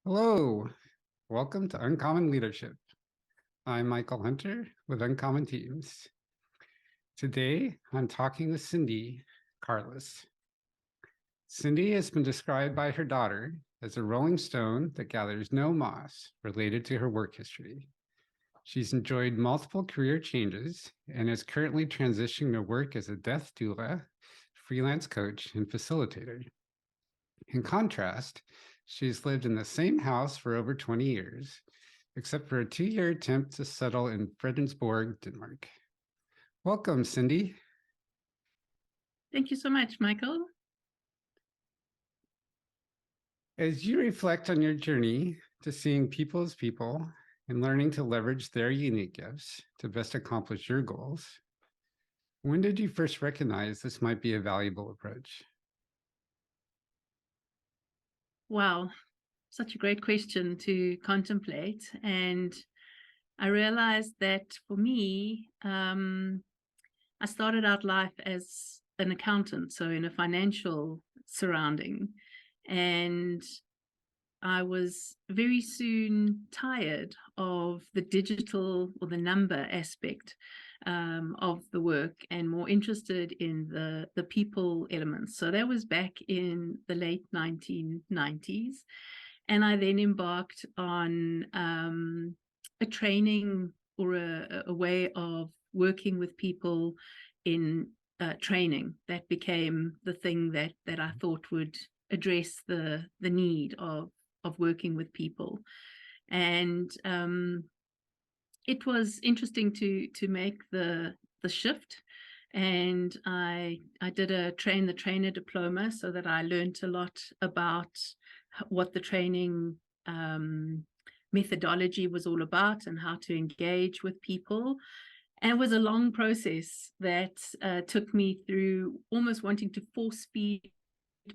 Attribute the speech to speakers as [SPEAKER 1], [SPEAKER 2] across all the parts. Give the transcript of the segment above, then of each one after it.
[SPEAKER 1] Hello, welcome to Uncommon Leadership. I'm Michael Hunter with Uncommon Teams. Today, I'm talking with Cindy Carless. Cindy has been described by her daughter as a rolling stone that gathers no moss related to her work history. She's enjoyed multiple career changes and is currently transitioning to work as a death doula, freelance coach, and facilitator. In contrast, she's lived in the same house for over 20 years, except for a 2-year attempt to settle in Fredensborg, Denmark. Welcome, Cindy.
[SPEAKER 2] Thank you so much, Michael.
[SPEAKER 1] As you reflect on your journey to seeing people as people and learning to leverage their unique gifts to best accomplish your goals, when did you first recognize this might be a valuable approach?
[SPEAKER 2] Wow, such a great question to contemplate. And I realized that for me, I started out life as an accountant, so in a financial surrounding. And I was very soon tired of the digital or the number aspect of the work and more interested in the people elements. So that was back in the late 1990s. And I then embarked on a training or a way of working with people in training. That became the thing that I thought would address the need of working with people. And it was interesting to make the shift. And I did a train the trainer diploma so that I learned a lot about what the training methodology was all about and how to engage with people. And it was a long process that took me through almost wanting to force feed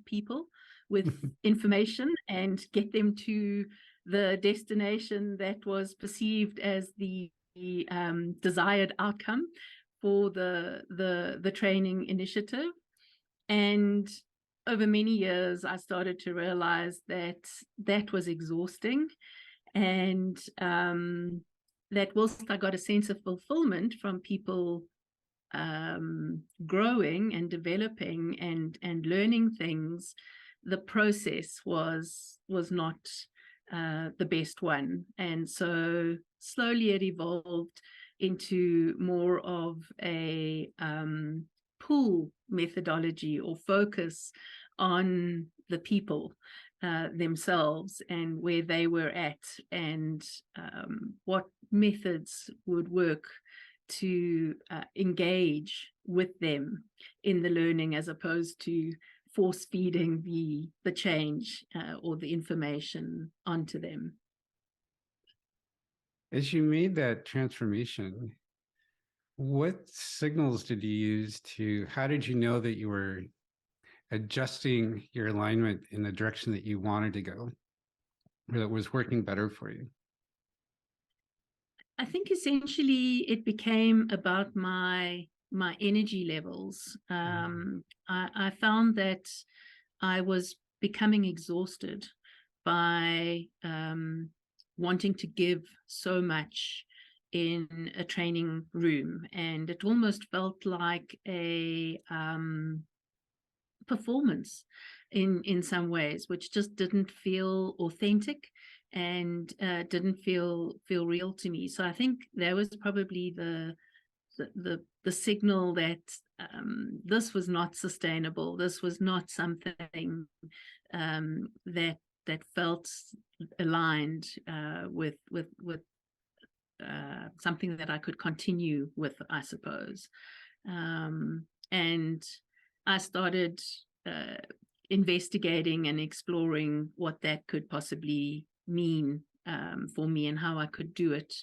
[SPEAKER 2] people with information and get them to the destination that was perceived as the desired outcome for the training initiative. And over many years, I started to realize that that was exhausting, and that whilst I got a sense of fulfillment from people growing and developing and learning things, the process was not the best one. And so slowly it evolved into more of a pull methodology or focus on the people themselves and where they were at, and what methods would work to engage with them in the learning, as opposed to force feeding the change or the information onto them.
[SPEAKER 1] As you made that transformation, what signals did you use how did you know that you were adjusting your alignment in the direction that you wanted to go, or that was working better for you?
[SPEAKER 2] I think essentially it became about my energy levels. I found that I was becoming exhausted by wanting to give so much in a training room, and it almost felt like a performance in some ways, which just didn't feel authentic and didn't feel real to me. So I think that was probably the signal that this was not sustainable. This was not something that felt aligned with something that I could continue with, I suppose. And I started investigating and exploring what that could possibly mean for me and how I could do it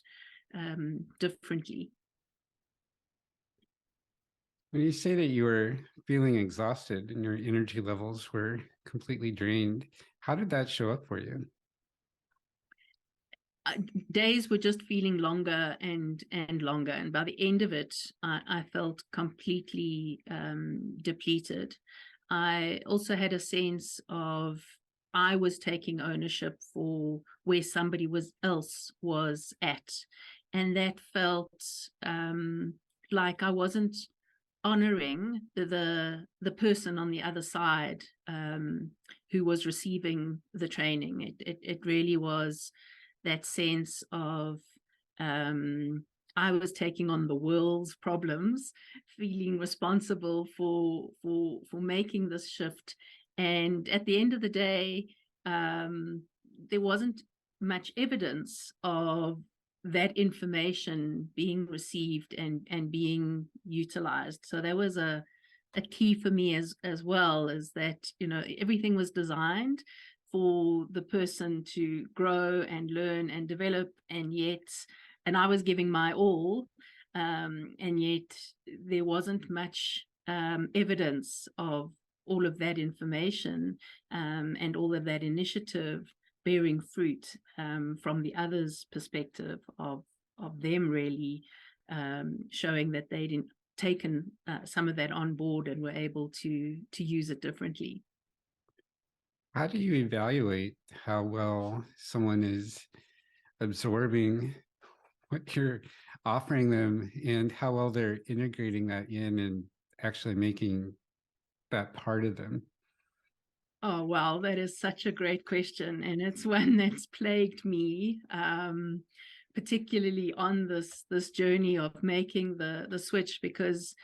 [SPEAKER 2] differently.
[SPEAKER 1] When you say that you were feeling exhausted and your energy levels were completely drained, how did that show up for you?
[SPEAKER 2] Days were just feeling longer and longer, and by the end of it, I felt completely depleted. I also had a sense of I was taking ownership for where somebody else was at. And that felt like I wasn't honoring the person on the other side who was receiving the training. It really was that sense of I was taking on the world's problems, feeling responsible for making this shift. And at the end of the day, there wasn't much evidence of that information being received and being utilized. So that was a key for me as well, is that, you know, everything was designed for the person to grow and learn and develop, and I was giving my all, and yet there wasn't much evidence of all of that information and all of that initiative bearing fruit from the other's perspective of them really showing that they'd taken some of that on board and were able to use it differently.
[SPEAKER 1] How do you evaluate how well someone is absorbing what you're offering them and how well they're integrating that in and actually making that part of them?
[SPEAKER 2] Oh, wow, that is such a great question. And it's one that's plagued me, particularly on this journey of making the switch, because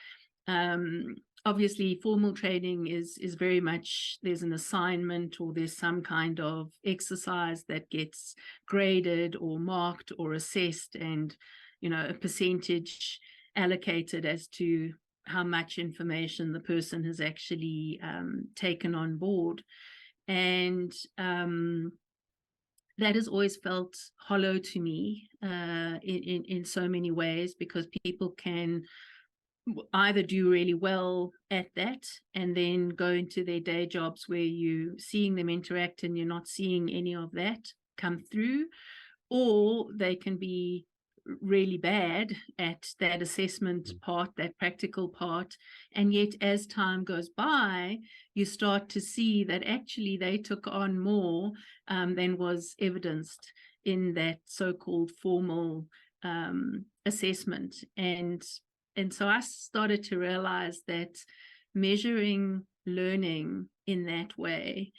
[SPEAKER 2] obviously formal training is very much, there's an assignment or there's some kind of exercise that gets graded or marked or assessed, and, you know, a percentage allocated as to how much information the person has actually taken on board. And that has always felt hollow to me in so many ways, because people can either do really well at that and then go into their day jobs where you're seeing them interact and you're not seeing any of that come through, or they can be really bad at that assessment part, that practical part. And yet as time goes by, you start to see that actually they took on more than was evidenced in that so-called formal assessment. And so I started to realize that measuring learning in that way,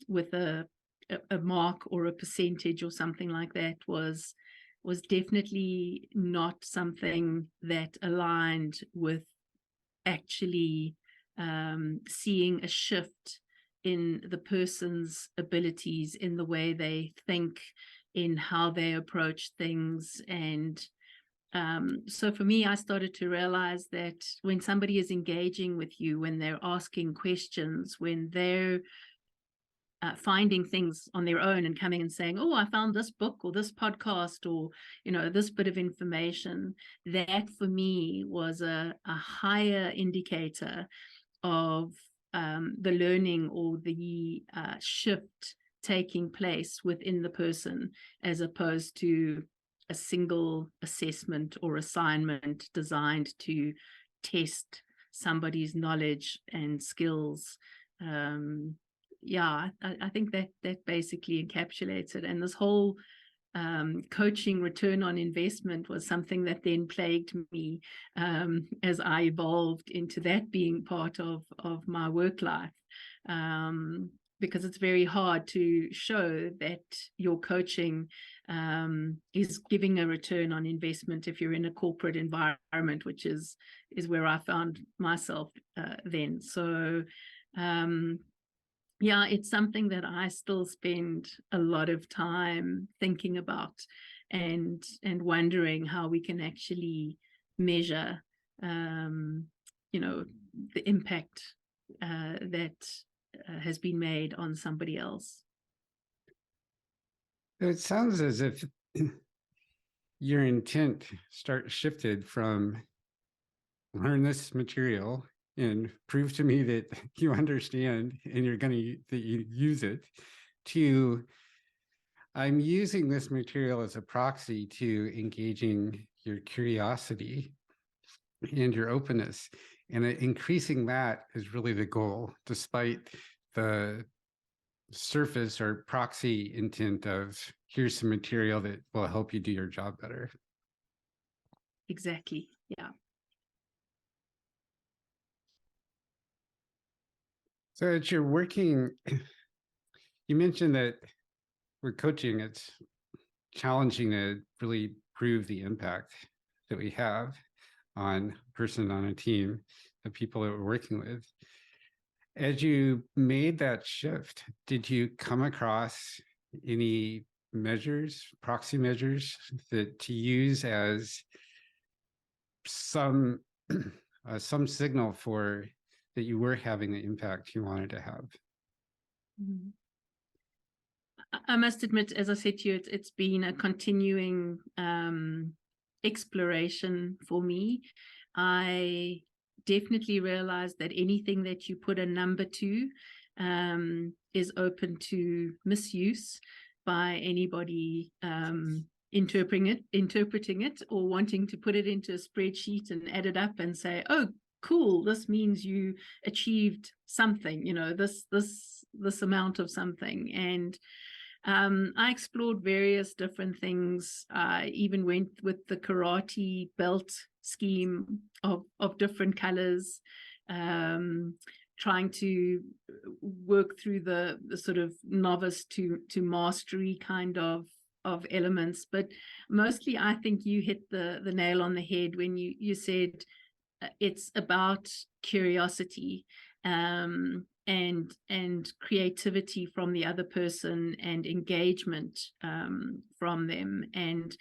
[SPEAKER 2] with a mark or a percentage or something like that, was definitely not something that aligned with actually seeing a shift in the person's abilities, in the way they think, in how they approach things. And so for me, I started to realize that when somebody is engaging with you, when they're asking questions, when they're finding things on their own and coming and saying, oh, I found this book or this podcast or, you know, this bit of information, that for me was a higher indicator of the learning or the shift taking place within the person, as opposed to a single assessment or assignment designed to test somebody's knowledge and skills. Yeah, I think that basically encapsulates it. And this whole coaching return on investment was something that then plagued me as I evolved into that being part of my work life, because it's very hard to show that your coaching is giving a return on investment if you're in a corporate environment, which is where I found myself then. So yeah, it's something that I still spend a lot of time thinking about and wondering how we can actually measure, you know, the impact that has been made on somebody else.
[SPEAKER 1] It sounds as if your intent shifted from learn this material and prove to me that you understand and you're going to use it, to I'm using this material as a proxy to engaging your curiosity and your openness, and increasing that is really the goal, despite the surface or proxy intent of here's some material that will help you do your job better.
[SPEAKER 2] Exactly. Yeah.
[SPEAKER 1] So as you're working, you mentioned that with coaching, it's challenging to really prove the impact that we have on a person, on a team, the people that we're working with. As you made that shift, did you come across any measures, proxy measures that to use as some some signal for that you were having the impact you wanted to have?
[SPEAKER 2] Mhm. I must admit, as I said to you, it's been a continuing exploration for me. I definitely realized that anything that you put a number to is open to misuse by anybody interpreting it or wanting to put it into a spreadsheet and add it up and say, oh, cool, this means you achieved something, you know, this amount of something. And I explored various different things. I even went with the karate belt scheme of different colors, trying to work through the sort of novice to mastery kind of elements. But mostly I think you hit the nail on the head when you said it's about curiosity and creativity from the other person and engagement from them, and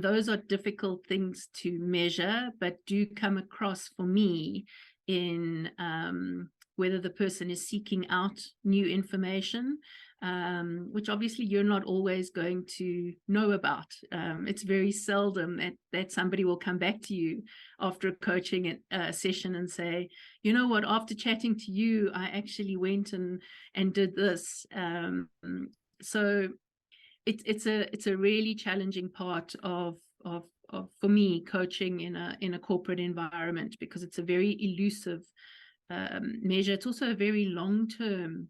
[SPEAKER 2] those are difficult things to measure, but do come across for me in whether the person is seeking out new information, which obviously you're not always going to know about. It's very seldom that somebody will come back to you after a coaching session and say, you know what, after chatting to you, I actually went and did this. So it's a really challenging part of for me coaching in a corporate environment, because it's a very elusive measure. It's also a very long-term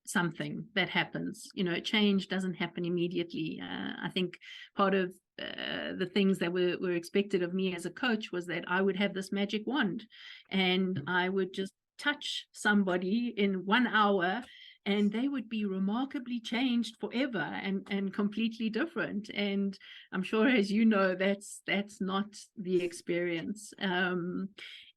[SPEAKER 2] something that happens. You know, change doesn't happen immediately. I think part of the things that were expected of me as a coach was that I would have this magic wand and I would just touch somebody in 1 hour and they would be remarkably changed forever and completely different. And I'm sure, as you know, that's not the experience.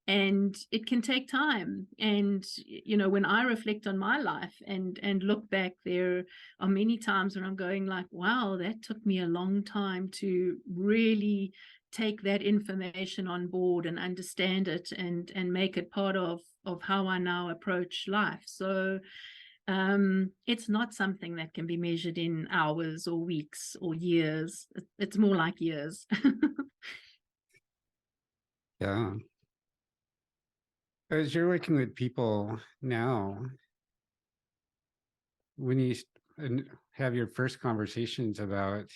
[SPEAKER 2] And it can take time. And you know, when I reflect on my life and look back, there are many times when I'm going like, wow, that took me a long time to really take that information on board and understand it and make it part of how I now approach life. So it's not something that can be measured in hours or weeks or years. It's more like years.
[SPEAKER 1] Yeah. As you're working with people now, when you have your first conversations about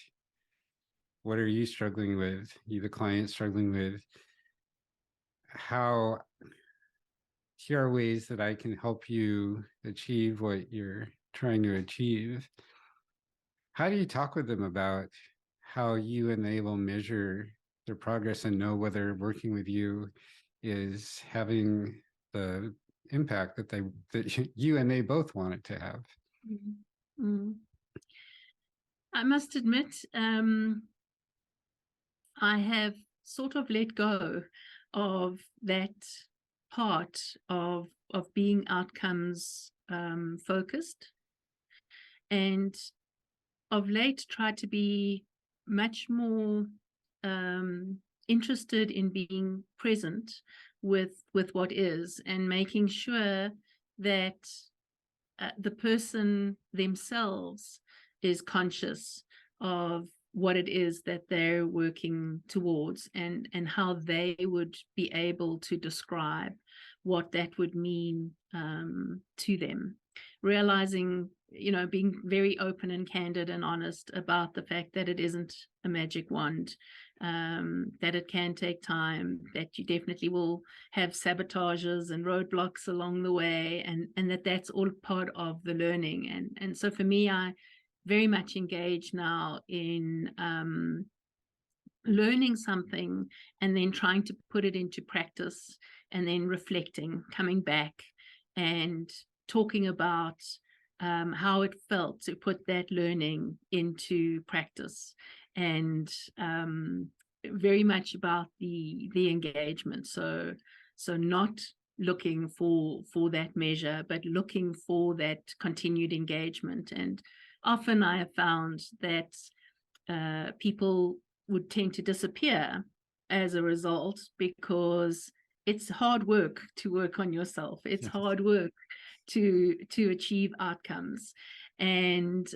[SPEAKER 1] what are you struggling with, you the client struggling with, how here are ways that I can help you achieve what you're trying to achieve. How do you talk with them about how you and they will measure their progress and know whether working with you is having the impact that you and they both want it to have?
[SPEAKER 2] Mm. I must admit, I have sort of let go of that part of being outcomes focused, and of late tried to be much more interested in being present with what is, and making sure that the person themselves is conscious of what it is that they're working towards, and how they would be able to describe what that would mean to them, realizing being very open and candid and honest about the fact that it isn't a magic wand, that it can take time, that you definitely will have sabotages and roadblocks along the way, and that's all part of the learning. And so for me, I very much engage now in learning something and then trying to put it into practice, and then reflecting, coming back and talking about how it felt to put that learning into practice, and very much about the engagement. So not looking for that measure, but looking for that continued engagement. And often I have found that people would tend to disappear as a result, because it's hard work to work on yourself. It's hard work to achieve outcomes. And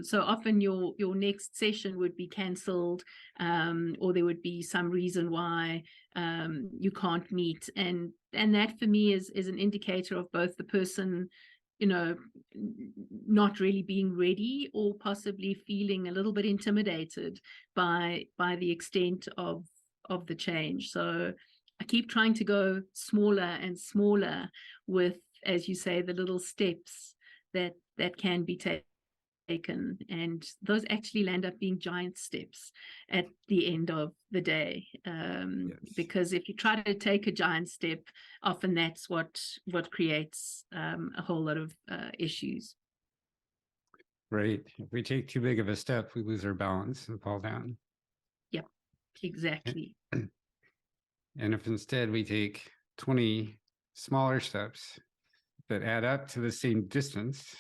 [SPEAKER 2] so often your next session would be cancelled, or there would be some reason why you can't meet. And that for me is an indicator of both the person not really being ready, or possibly feeling a little bit intimidated by the extent of the change. So I keep trying to go smaller and smaller with, as you say, the little steps that can be taken, and those actually land up being giant steps at the end of the day. Because if you try to take a giant step, often that's what creates a whole lot of issues.
[SPEAKER 1] Right. If we take too big of a step, we lose our balance and fall down.
[SPEAKER 2] Yep, exactly.
[SPEAKER 1] And if instead we take 20 smaller steps that add up to the same distance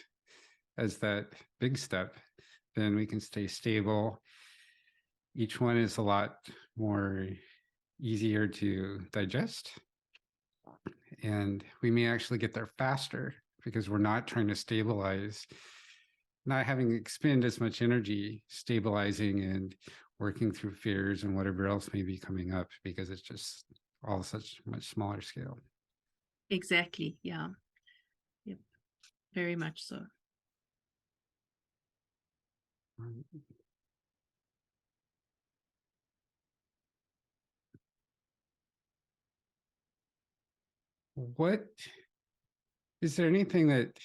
[SPEAKER 1] as that big step, then we can stay stable. Each one is a lot more easier to digest. And we may actually get there faster because we're not trying to stabilize, not having to expend as much energy stabilizing and working through fears and whatever else may be coming up, because it's just all such much smaller scale.
[SPEAKER 2] Exactly. Yeah. Yep. Very much so.
[SPEAKER 1] What is there anything that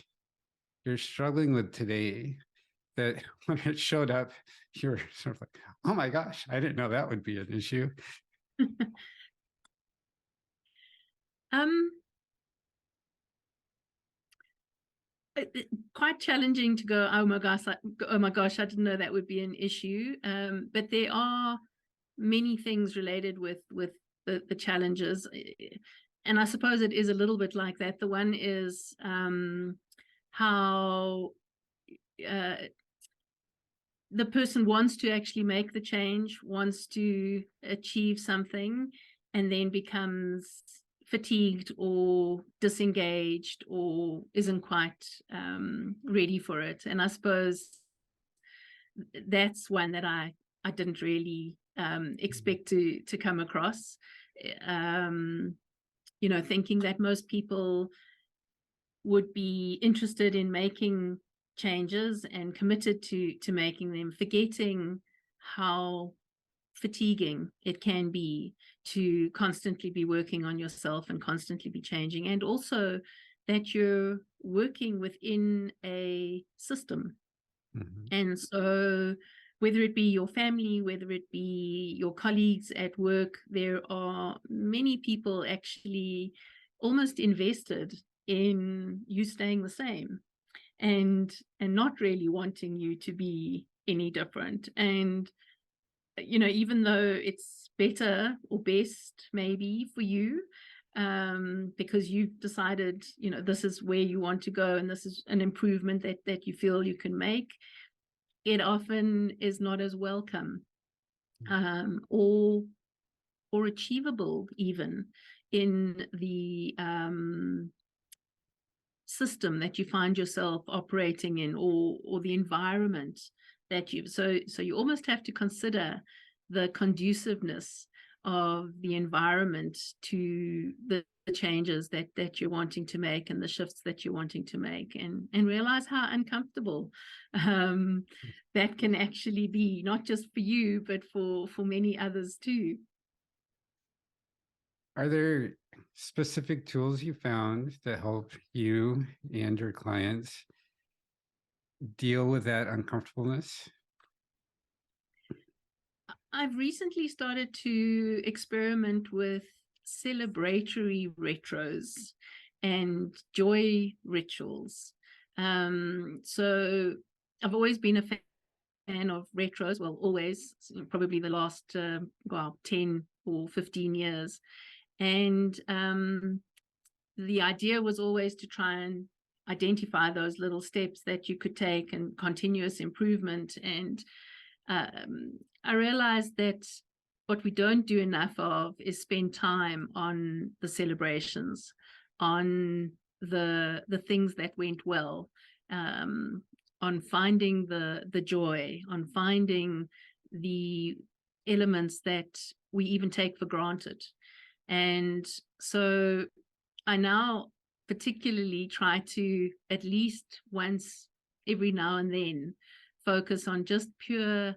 [SPEAKER 1] you're struggling with today that when it showed up, you're sort of like, oh my gosh, I didn't know that would be an issue?
[SPEAKER 2] Quite challenging to go, oh my gosh, I didn't know that would be an issue. But there are many things related with the challenges. And I suppose it is a little bit like that. The one is how the person wants to actually make the change, wants to achieve something, and then becomes fatigued or disengaged, or isn't quite ready for it. And I suppose that's one that I didn't really expect to come across. Thinking that most people would be interested in making changes and committed to making them, forgetting how fatiguing it can be to constantly be working on yourself and constantly be changing, and also that you're working within a system. And so whether it be your family, whether it be your colleagues at work, there are many people actually almost invested in you staying the same, and not really wanting you to be any different. And even though it's better or best maybe for you, because you've decided this is where you want to go and this is an improvement that you feel you can make, it often is not as welcome or achievable even in the system that you find yourself operating in, or the environment that so you almost have to consider the conduciveness of the environment to the changes that you're wanting to make and the shifts that you're wanting to make, and realize how uncomfortable that can actually be, not just for you, but for many others too.
[SPEAKER 1] Are there specific tools you found that help you and your clients deal with that uncomfortableness?
[SPEAKER 2] I've recently started to experiment with celebratory retros and joy rituals. So I've always been a fan of retros, well, always, probably the last 10 or 15 years. And the idea was always to try and identify those little steps that you could take and continuous improvement. And I realized that what we don't do enough of is spend time on the celebrations, on the things that went well, on finding the joy, on finding the elements that we even take for granted. And so I now particularly try to, at least once every now and then, focus on just pure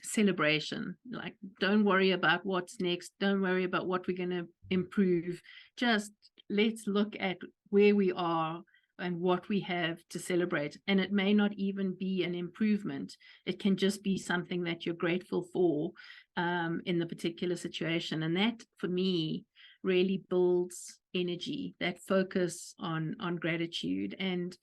[SPEAKER 2] celebration. Like, don't worry about what's next, don't worry about what we're going to improve, just let's look at where we are and what we have to celebrate. And it may not even be an improvement, it can just be something that you're grateful for in the particular situation. And that, for me, really builds energy, that focus on gratitude. And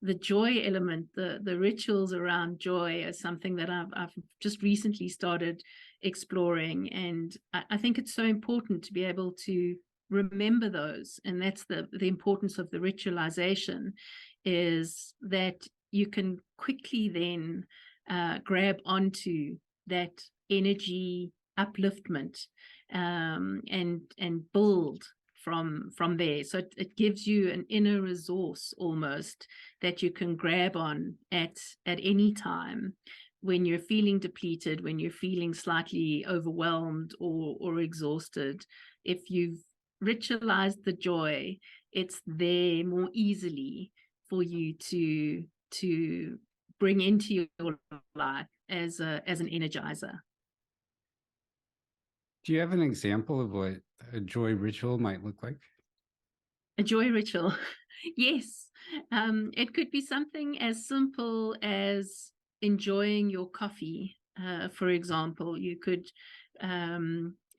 [SPEAKER 2] the joy element, the rituals around joy, is something that I've just recently started exploring. And I think it's so important to be able to remember those. And that's the importance of the ritualization, is that you can quickly then grab onto that energy upliftment and build from there. So it gives you an inner resource almost that you can grab on at any time when you're feeling depleted, when you're feeling slightly overwhelmed or exhausted. If you've ritualized the joy, it's there more easily for you to bring into your life as an energizer.
[SPEAKER 1] Do you have an example of what a joy ritual might look like?
[SPEAKER 2] A joy ritual. Yes. It could be something as simple as enjoying your coffee. For example, you could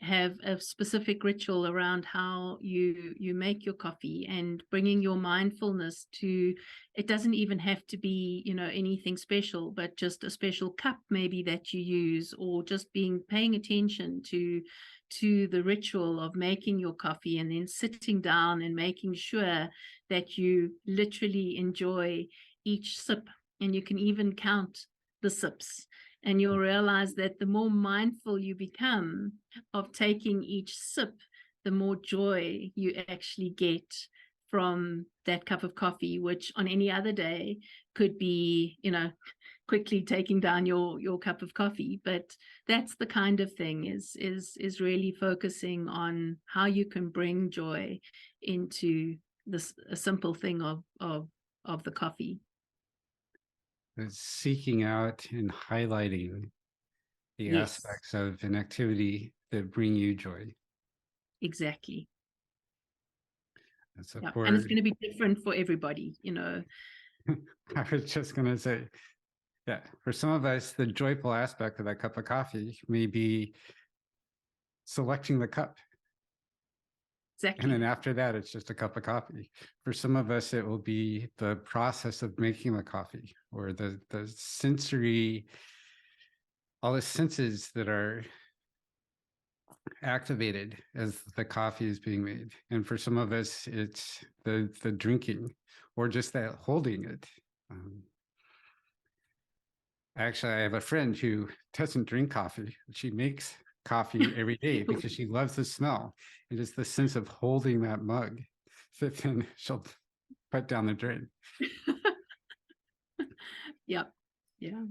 [SPEAKER 2] have a specific ritual around how you make your coffee, and bringing your mindfulness to, it doesn't even have to be, anything special, but just a special cup maybe that you use, or just paying attention to the ritual of making your coffee, and then sitting down and making sure that you literally enjoy each sip, and you can even count the sips. And you'll realize that the more mindful you become of taking each sip, the more joy you actually get from that cup of coffee, which on any other day could be, quickly taking down your cup of coffee. But that's the kind of thing, is really focusing on how you can bring joy into this, a simple thing of the coffee.
[SPEAKER 1] It's seeking out and highlighting the
[SPEAKER 2] Yes,
[SPEAKER 1] aspects of an activity that bring you joy.
[SPEAKER 2] exactly.
[SPEAKER 1] So
[SPEAKER 2] Yeah.
[SPEAKER 1] for,
[SPEAKER 2] And it's going to be different for everybody,
[SPEAKER 1] I was just going to say, yeah, for some of us, the joyful aspect of that cup of coffee may be selecting the cup.
[SPEAKER 2] Exactly.
[SPEAKER 1] And then after that, it's just a cup of coffee. For some of us, it will be the process of making the coffee, or the sensory, all the senses that are activated as the coffee is being made. And for some of us, it's the drinking, or just that holding it. Actually, I have a friend who doesn't drink coffee. She makes coffee every day because she loves the smell and just the sense of holding that mug that then she'll put down the drain.
[SPEAKER 2] Yep. Yeah.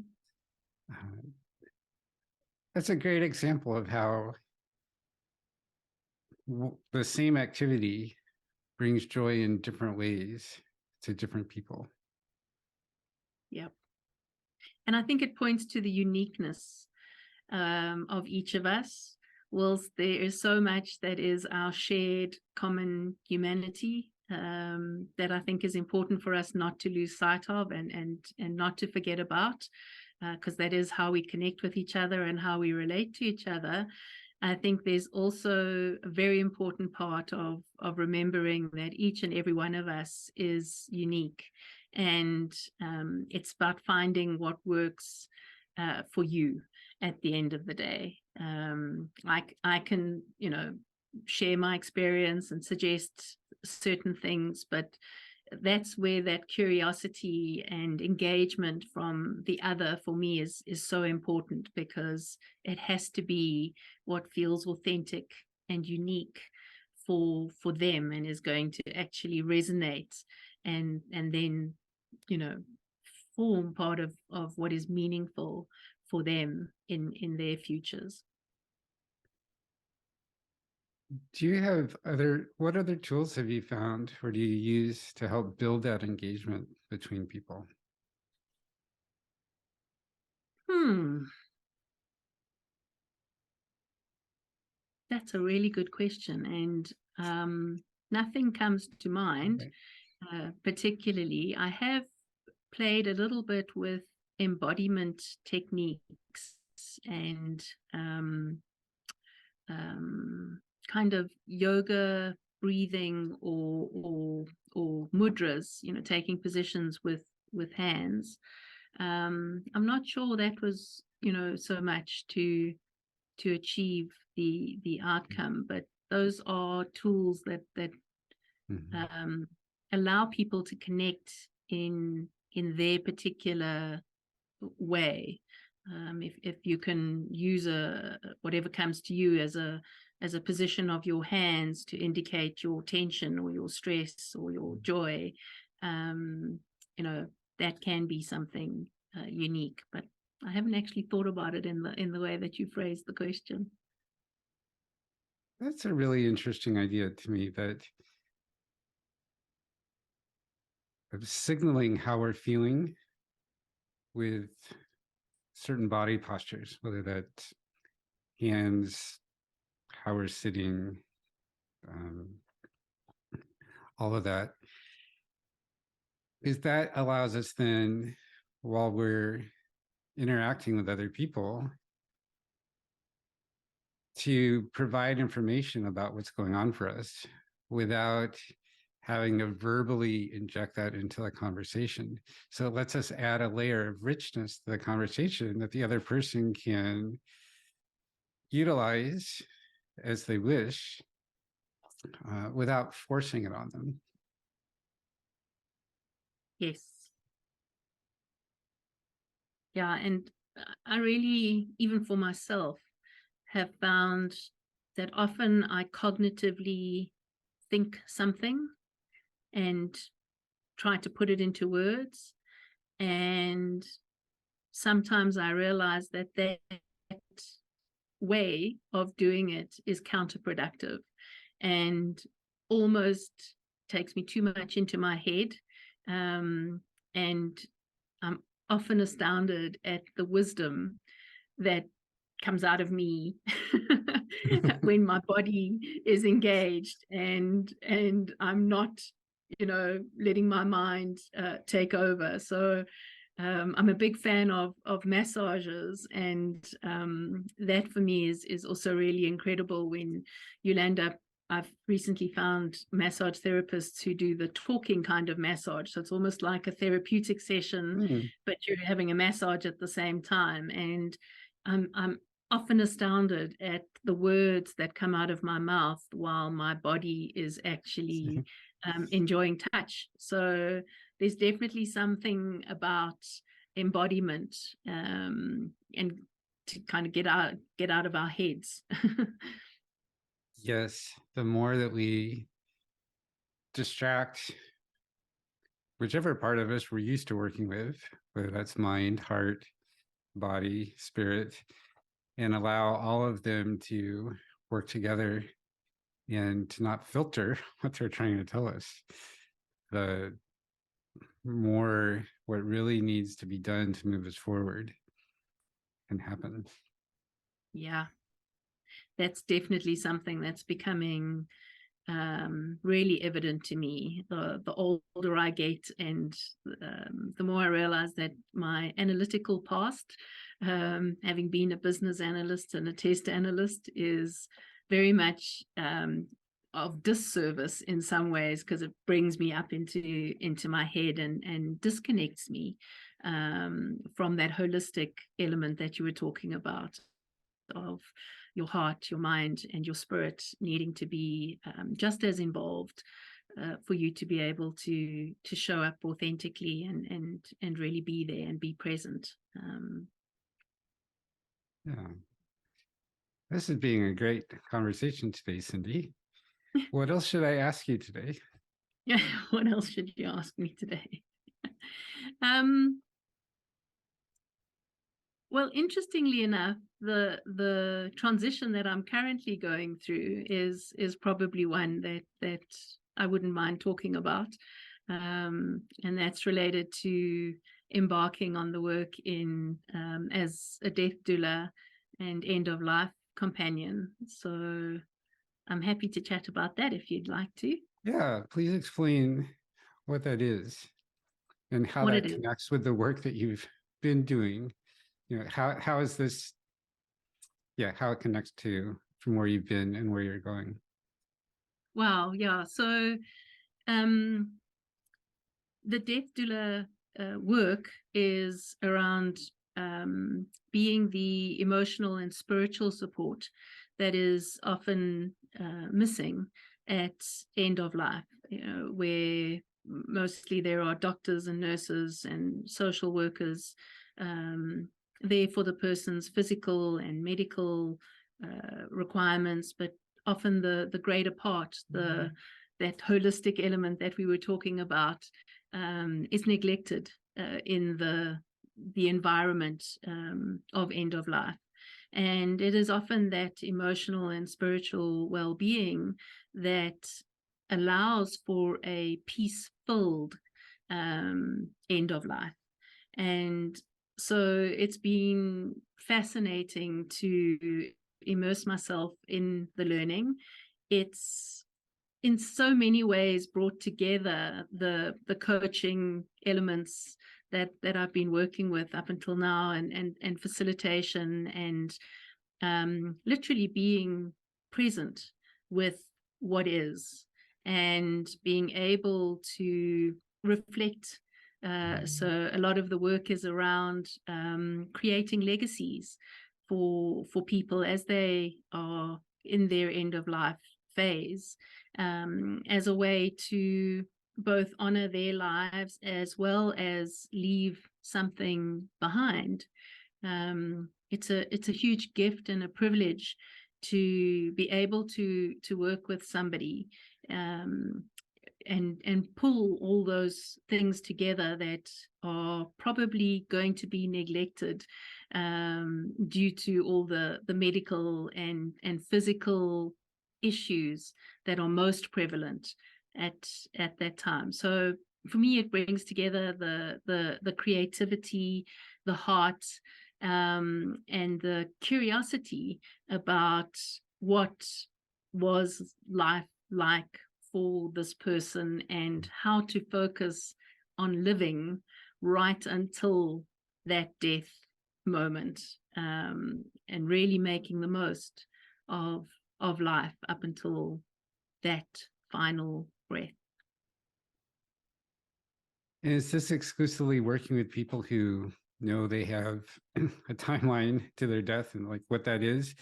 [SPEAKER 1] That's a great example of how the same activity brings joy in different ways to different people.
[SPEAKER 2] Yep. And I think it points to the uniqueness of each of us. Whilst there is so much that is our shared common humanity, that I think is important for us not to lose sight of and not to forget about, because that is how we connect with each other and how we relate to each other. I think there's also a very important part of remembering that each and every one of us is unique, and it's about finding what works for you at the end of the day. I can, share my experience and suggest certain things, but that's where that curiosity and engagement from the other for me is so important, because it has to be what feels authentic and unique for them, and is going to actually resonate and then form part of what is meaningful for them in their futures.
[SPEAKER 1] Do you have what other tools have you found, or do you use to help build that engagement between people?
[SPEAKER 2] That's a really good question, and nothing comes to mind. Okay. Particularly. I have played a little bit with embodiment techniques and kind of yoga breathing or mudras, taking positions with hands. I'm not sure that was, so much to achieve the outcome, but those are tools that allow people to connect in their particular way. If you can use whatever comes to you as a position of your hands to indicate your tension or your stress or your joy, that can be something unique. But I haven't actually thought about it in the way that you phrased the question.
[SPEAKER 1] That's a really interesting idea to me, that of signaling how we're feeling with certain body postures, whether that's hands, how we're sitting, all of that. Is that allows us then, while we're interacting with other people, to provide information about what's going on for us without having to verbally inject that into the conversation. So it lets us add a layer of richness to the conversation that the other person can utilize as they wish, without forcing it on them.
[SPEAKER 2] Yes. Yeah, and I really, even for myself, have found that often I cognitively think something and try to put it into words, and sometimes I realize that way of doing it is counterproductive and almost takes me too much into my head, and I'm often astounded at the wisdom that comes out of me when my body is engaged and I'm not, letting my mind take over. So I'm a big fan of massages, and that for me is also really incredible. When you land up, I've recently found massage therapists who do the talking kind of massage. So it's almost like a therapeutic session, but you're having a massage at the same time. And I'm often astounded at the words that come out of my mouth while my body is actually enjoying touch. So there's definitely something about embodiment, and to kind of get out of our heads.
[SPEAKER 1] Yes, the more that we distract whichever part of us we're used to working with, whether that's mind, heart, body, spirit, and allow all of them to work together, and to not filter what they're trying to tell us. The more what really needs to be done to move us forward can happen.
[SPEAKER 2] Yeah, that's definitely something that's becoming really evident to me. The older I get, and the more I realize that my analytical past, having been a business analyst and a test analyst, is very much of disservice in some ways, because it brings me up into my head and disconnects me from that holistic element that you were talking about, of your heart, your mind, and your spirit needing to be just as involved for you to be able to show up authentically and really be there and be present.
[SPEAKER 1] Yeah. This is being a great conversation today, Cindy. What else should I ask you today?
[SPEAKER 2] Yeah, what else should you ask me today? um, Well, interestingly enough, the transition that I'm currently going through is probably one that I wouldn't mind talking about, and that's related to embarking on the work in as a death doula and end of life companion. So I'm happy to chat about that if you'd like to.
[SPEAKER 1] Yeah, please explain what that is and how
[SPEAKER 2] What it
[SPEAKER 1] that
[SPEAKER 2] is.
[SPEAKER 1] connects with the work that you've been doing. You know, how is this, yeah, how it connects to from where you've been and where you're going.
[SPEAKER 2] Wow, yeah. So um the death doula work is around being the emotional and spiritual support that is often missing at end of life, where mostly there are doctors and nurses and social workers there for the person's physical and medical requirements, but often the greater part, that holistic element that we were talking about, is neglected in the environment of end of life. And it is often that emotional and spiritual well-being that allows for a peace-filled end of life. And so it's been fascinating to immerse myself in the learning. It's in so many ways brought together the coaching elements that I've been working with up until now, and facilitation, and literally being present with what is, and being able to reflect. So a lot of the work is around creating legacies for people as they are in their end of life phase, as a way to both honor their lives as well as leave something behind. It's a huge gift and a privilege to be able to work with somebody and pull all those things together that are probably going to be neglected due to all the medical and physical issues that are most prevalent at that time. So for me, it brings together the creativity, the heart, and the curiosity about what was life like for this person, and how to focus on living right until that death moment, and really making the most of life up until that final breath.
[SPEAKER 1] And is this exclusively working with people who know they have a timeline to their death and like what that is?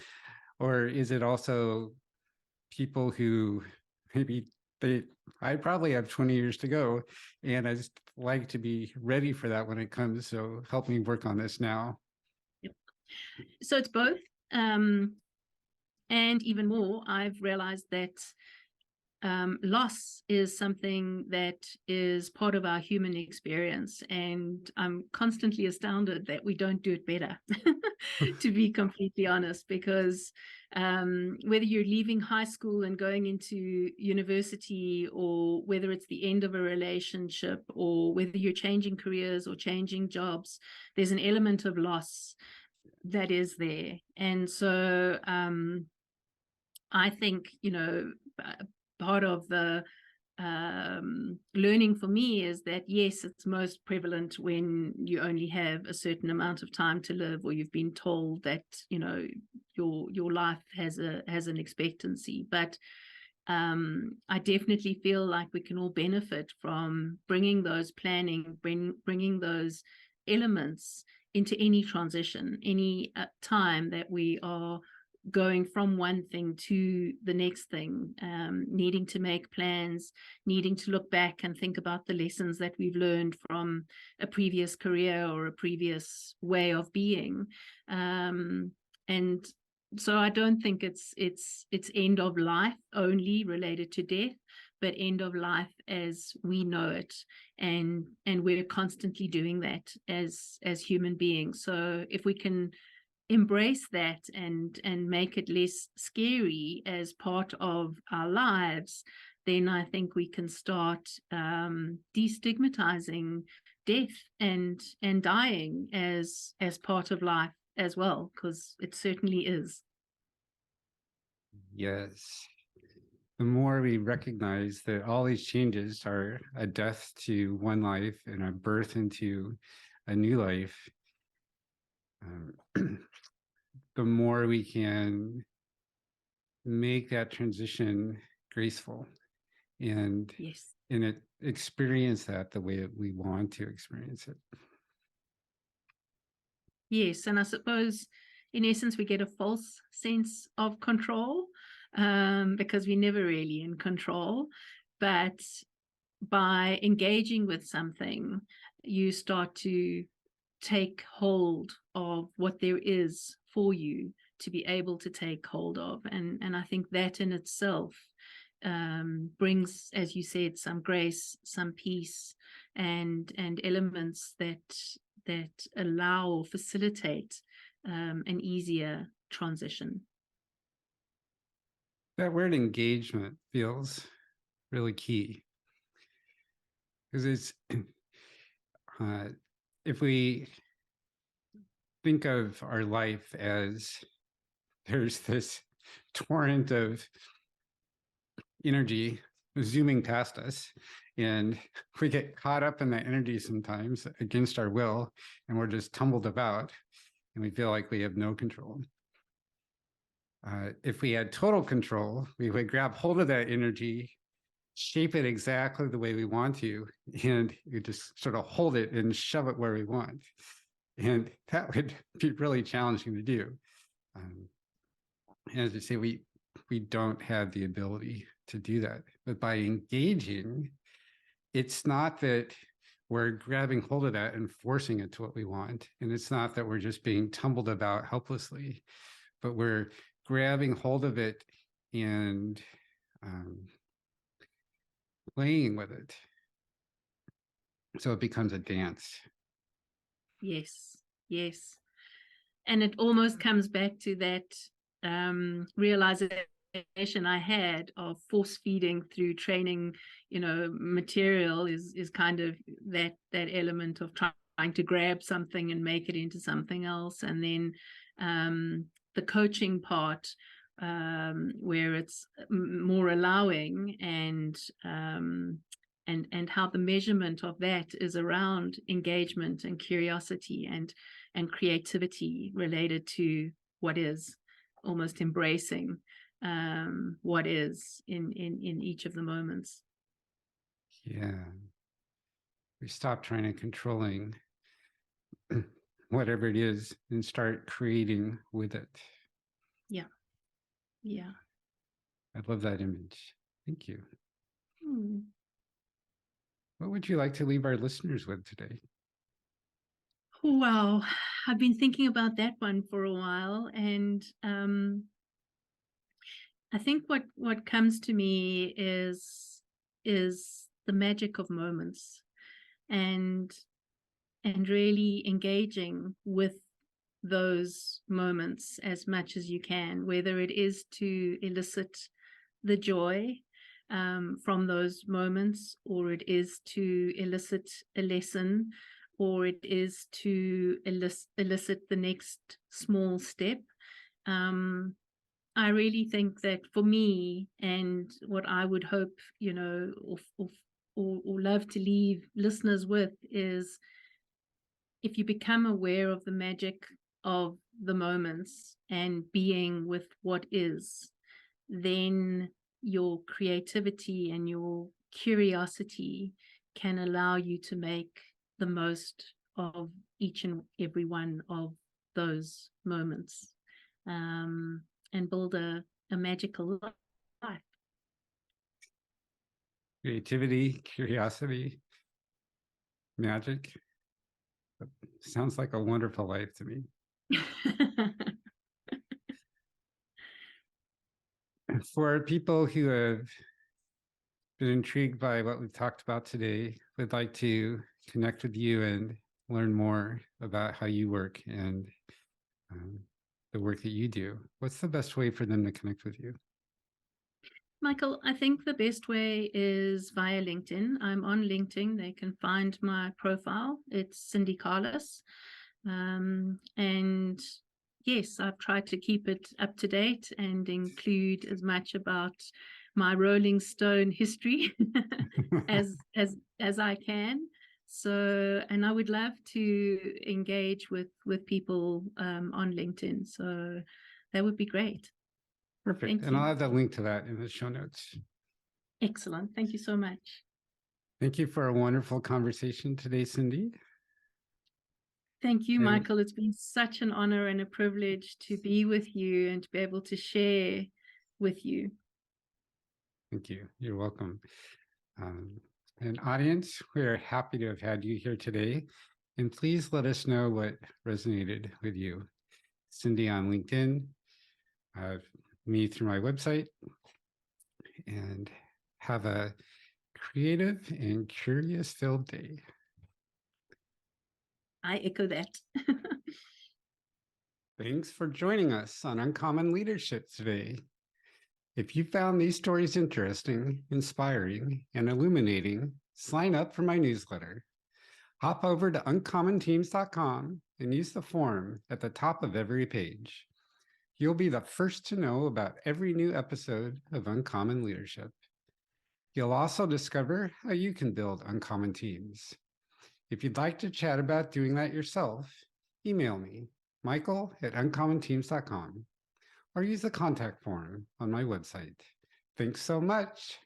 [SPEAKER 1] Or is it also people who maybe I probably have 20 years to go and I just like to be ready for that when it comes. So help me work on this now.
[SPEAKER 2] Yep. So it's both. And even more, I've realized that loss is something that is part of our human experience, and I'm constantly astounded that we don't do it better, to be completely honest, because whether you're leaving high school and going into university, or whether it's the end of a relationship, or whether you're changing careers or changing jobs, there's an element of loss that is there. And so I think, part of the learning for me is that, yes, it's most prevalent when you only have a certain amount of time to live, or you've been told that, your life has an expectancy. But I definitely feel like we can all benefit from bringing those bringing those elements into any transition, any time that we are going from one thing to the next thing, needing to make plans, needing to look back and think about the lessons that we've learned from a previous career or a previous way of being. And so I don't think it's end of life only related to death, but end of life as we know it, and we're constantly doing that as human beings. So if we can embrace that and make it less scary as part of our lives, then I think we can start destigmatizing death and dying as part of life as well, because it certainly is.
[SPEAKER 1] Yes. The more we recognize that all these changes are a death to one life and a birth into a new life, the more we can make that transition graceful and
[SPEAKER 2] Yes.
[SPEAKER 1] experience that the way that we want to experience it.
[SPEAKER 2] Yes, and I suppose in essence we get a false sense of control, because we're never really in control. But by engaging with something, you start to take hold of what there is for you to be able to take hold of. And I think that in itself brings, as you said, some grace, some peace, and elements that allow or facilitate an easier transition.
[SPEAKER 1] That word engagement feels really key, because it's if we think of our life as there's this torrent of energy zooming past us, and we get caught up in that energy sometimes against our will, and we're just tumbled about, and we feel like we have no control. If we had total control, we would grab hold of that energy, shape it exactly the way we want to, and you just sort of hold it and shove it where we want. And that would be really challenging to do. As I say, we don't have the ability to do that. But by engaging, it's not that we're grabbing hold of that and forcing it to what we want. And it's not that we're just being tumbled about helplessly, but we're grabbing hold of it and playing with it. So it becomes a dance.
[SPEAKER 2] Yes, yes. And it almost comes back to that realization I had of force feeding through training, material is kind of that element of trying to grab something and make it into something else. And then the coaching part, where it's more allowing, and how the measurement of that is around engagement and curiosity and creativity related to what is, almost embracing what is in each of the moments.
[SPEAKER 1] Yeah. We stop trying to controlling whatever it is and start creating with it.
[SPEAKER 2] Yeah. Yeah.
[SPEAKER 1] I love that image. Thank you.
[SPEAKER 2] Hmm.
[SPEAKER 1] What would you like to leave our listeners with today?
[SPEAKER 2] Wow. I've been thinking about that one for a while, and I think what comes to me is the magic of moments, and really engaging with those moments as much as you can, whether it is to elicit the joy from those moments, or it is to elicit a lesson, or it is to elicit the next small step. I really think that for me, and what I would hope, or love to leave listeners with, is if you become aware of the magic of the moments and being with what is, then your creativity and your curiosity can allow you to make the most of each and every one of those moments, and build a magical life.
[SPEAKER 1] Creativity, curiosity, magic. Sounds like a wonderful life to me. For people who have been intrigued by what we've talked about today, would like to connect with you and learn more about how you work and the work that you do, what's the best way for them to connect with you?
[SPEAKER 2] Michael, I think the best way is via LinkedIn. I'm on LinkedIn. They can find my profile. It's Cindy Carless. And yes, I've tried to keep it up to date and include as much about my Rolling Stone history as I can. So, and I would love to engage with people on LinkedIn. So that would be great.
[SPEAKER 1] Perfect.
[SPEAKER 2] Thank
[SPEAKER 1] and
[SPEAKER 2] you.
[SPEAKER 1] I'll add the link to that in the show notes.
[SPEAKER 2] Excellent. Thank you so much.
[SPEAKER 1] Thank you for a wonderful conversation today, Cindy.
[SPEAKER 2] Thank you,
[SPEAKER 1] And
[SPEAKER 2] Michael. It's been such an honor and a privilege to be with you and to be able to share with you.
[SPEAKER 1] thank you. You're welcome. And audience, we're happy to have had you here today. And please let us know what resonated with you. Cindy on LinkedIn, me through my website, and have a creative and curious filled day.
[SPEAKER 2] I echo that.
[SPEAKER 1] Thanks for joining us on Uncommon Leadership today. If you found these stories interesting, inspiring, and illuminating, sign up for my newsletter. Hop over to uncommonteams.com and use the form at the top of every page. You'll be the first to know about every new episode of Uncommon Leadership. You'll also discover how you can build uncommon teams. If you'd like to chat about doing that yourself, email me, michael@uncommonteams.com, or use the contact form on my website. Thanks so much.